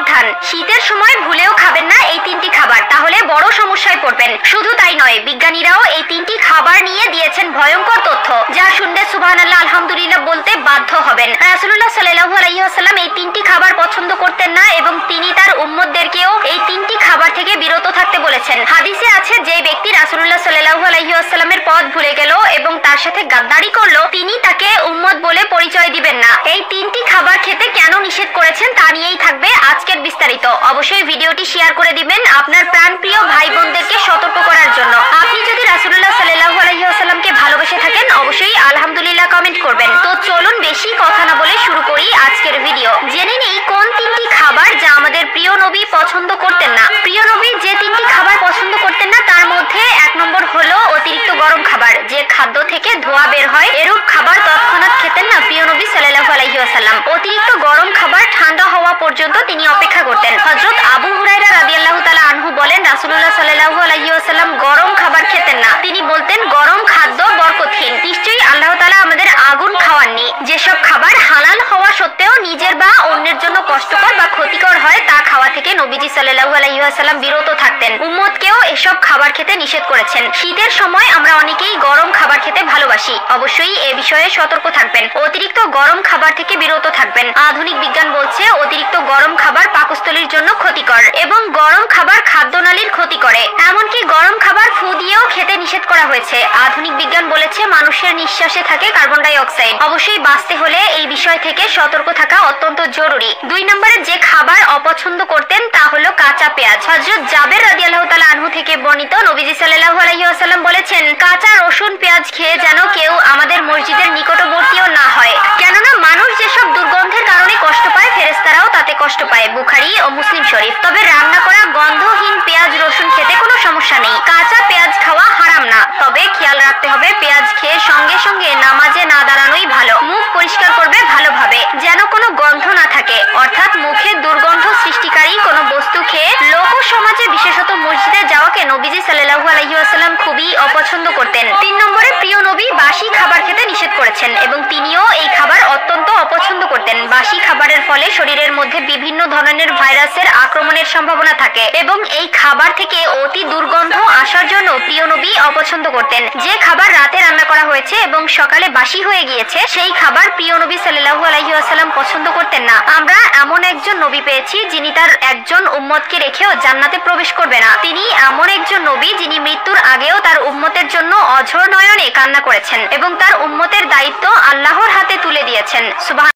সাবধান, শীতের সময় ভুলেও খাবেন না এই তিনটি খাবার, তাহলে বড় সমস্যায় পড়বেন। শুধু তাই নয়, বিজ্ঞানীরাও এই তিনটি খাবার নিয়ে দিয়েছেন ভয়ঙ্কর তথ্য, যা শুনলে সুবহানাল্লাহ আলহামদুলিল্লাহ বলতে বাধ্য হবেন। রাসূলুল্লাহ সাল্লাল্লাহু আলাইহি ওয়াসাল্লাম এই তিনটি খাবার পছন্দ করতেন না এবং তিনি তার উম্মতদেরকেও এই তিনটি খাবার থেকে বিরত থাকতে বলেছেন। হাদিসে আছে, যে ব্যক্তি রাসূলুল্লাহ সাল্লাল্লাহু আলাইহি ওয়াসাল্লামের পথ ভুলে গেল এবং তার সাথে গাদ্দারি করলো, তিনি তাকে উম্মত বলে পরিচয় দিবেন না। এই তিনটি খাবার খেতে কেন নিষেধ করেছেন তা নিয়েই থাকবে আজকের বিস্তারিত। অবশ্যই ভিডিওটি শেয়ার করে দিবেন আপনার প্রাণপ্রিয় ভাই বোনদেরকে সতর্ক করার জন্য। আপনি যদি রাসূলুল্লাহ সাল্লাল্লাহু আলাইহি ওয়াসাল্লামকে ভালোবেসে থাকেন, অবশ্যই আলহামদুলিল্লাহ কমেন্ট করবেন। তো চলুন বেশি কথা না বলে শুরু করি আজকের ভিডিও। জেনে নেই কোন তিনটি খাবার যা আমাদের প্রিয় নবী পছন্দ করতেন না। প্রিয় নবী যে তিনটি খাবার পছন্দ করতেন না তার মধ্যে 1 নম্বর হলো অতিরিক্ত গরম খাবার। যে খাদ্য থেকে ধোঁয়া বের হয় এরূপ খাবার তৎক্ষণাৎ খেতেন না প্রিয় নবী সাল্লাল্লাহু আলাইহি ওয়াসাল্লাম। অতিরিক্ত গরম খাবার ঠান্ডা হওয়া পর্যন্ত তিনি অপেক্ষা করতেন। হযরত আবু হুরায়রা রাদিয়াল্লাহু তাআলা আনহু বলেন, রাসূলুল্লাহ সাল্লাল্লাহু আলাইহি ওয়াসাল্লাম গরম খাবার খেতেন না। তিনি বলতেন, গরম খাদ্য বরকতহীন, নিশ্চয়ই আল্লাহ তাআলা আমাদের আগুন খাওয়াননি। যেসব খাবার হালাল হওয়া সত্ত্বেও নিজের বা অন্যের জন্য কষ্টকর বা ক্ষতিকর হয় তা খাওয়া থেকে নবীজি সাল্লাল্লাহু আলাইহি ওয়াসাল্লাম বিরত থাকতেন। উম্মতকেও এসব খাবার খেতে নিষেধ করেছেন। শীতের সময় আমরা অনেকেই গরম খাবার খেতে ভালোবাসি, অবশ্যই এ বিষয়ে সতর্ক থাকবেন। অতিরিক্ত গরম খাবার থেকে বিরত থাকবেন। আধুনিক বিজ্ঞান বলছে অতিরিক্ত গরম খাবার পাকস্থলীর জন্য ক্ষতিকর এবং গরম খাবার খাদ্যনালীর ক্ষতি করে। এমনকি গরম খাবার ফু দিয়েও খেতে নিষেধ করা হয়েছে। আধুনিক বিজ্ঞান বলেছে মানুষের নিঃশ্বাসে থাকে কার্বন ডাই অক্সাইড। অবশ্যই বাঁচতে হলে এই বিষয় থেকে সতর্ক থাকা অত্যন্ত জরুরি। 2 নম্বরে যে খাবার অপছন্দ করতেন তা হলো কাঁচা পেঁয়াজ। হযরত জাবের রাদিয়াল্লাহু তাআলা আনহু থেকে বর্ণিত, নবীজি সাল্লাল্লাহু আলাইহি ওয়াসাল্লাম বলেছেন, কাঁচা রসুন পেঁয়াজ খেয়ে যেন কেউ আমাদের মসজিদের নিকটবর্তীও না হয়, কেননা মানুষ যেসব দুর্গন্ধের কারণে কষ্ট পায় ফেরেশতারাও তাতে কষ্ট পায়। বুখারী ও মুসলিম শরীফ। তবে রান্না করা গন্ধহীন পেঁয়াজ রসুন খেতে কোনো সমস্যা নেই। কাঁচা পেঁয়াজ খাওয়া হারাম না, তবে খেয়াল রাখতে হবে পেঁয়াজ খেয়ে সঙ্গে সঙ্গে নামাজে না দাঁড়ানোই ভালো। মুখ পরিষ্কার করবে ভালোভাবে, যেন কোনো গন্ধ না থাকে, অর্থাৎ মুখে দুর্গন্ধ সৃষ্টিকারী কোনো বস্তু খেয়ে লোক সমাজে বিশেষত মসজিদে যাওয়াকে নবীজি সাল্লাল্লাহু আলাইহি ওয়াসাল্লাম খুবই অপছন্দ করতেন। 3 নম্বরে প্রিয় নবী বাসি খাবার খেতে নিষেধ করেছেন এবং তিনিও এই খাবার অত্যন্ত অপছন্দ করতেন। বাসি খাবারের ফলে শরীরের মধ্যে বিভিন্ন ধরনের ভাইরাসের আক্রমণের সম্ভাবনা থাকে এবং এই খাবার থেকে অতি দুর্গন্ধ আসার জন্য প্রিয় নবী অপছন্দ করতেন। যে খাবার রাতে রান্না করা হয়েছে এবং সকালে বাসি হয়ে গিয়েছে সেই খাবার প্রিয় নবী সাল্লাল্লাহু আলাইহি ওয়াসাল্লাম পছন্দ করতেন না। আমরা এমন একজন নবী পেয়েছি যিনি তার একজন উম্মতকে রেখেও জান্নাতে প্রবেশ করবে না। তিনি এমন একজন নবী যিনি মৃত্যুর আগেও তার উম্মতের জন্য অঝোর নয়নে কান্না করেছেন এবং তার উম্মতের দায়িত্ব আল্লাহর হাতে তুলে দিয়েছেন। সুবহান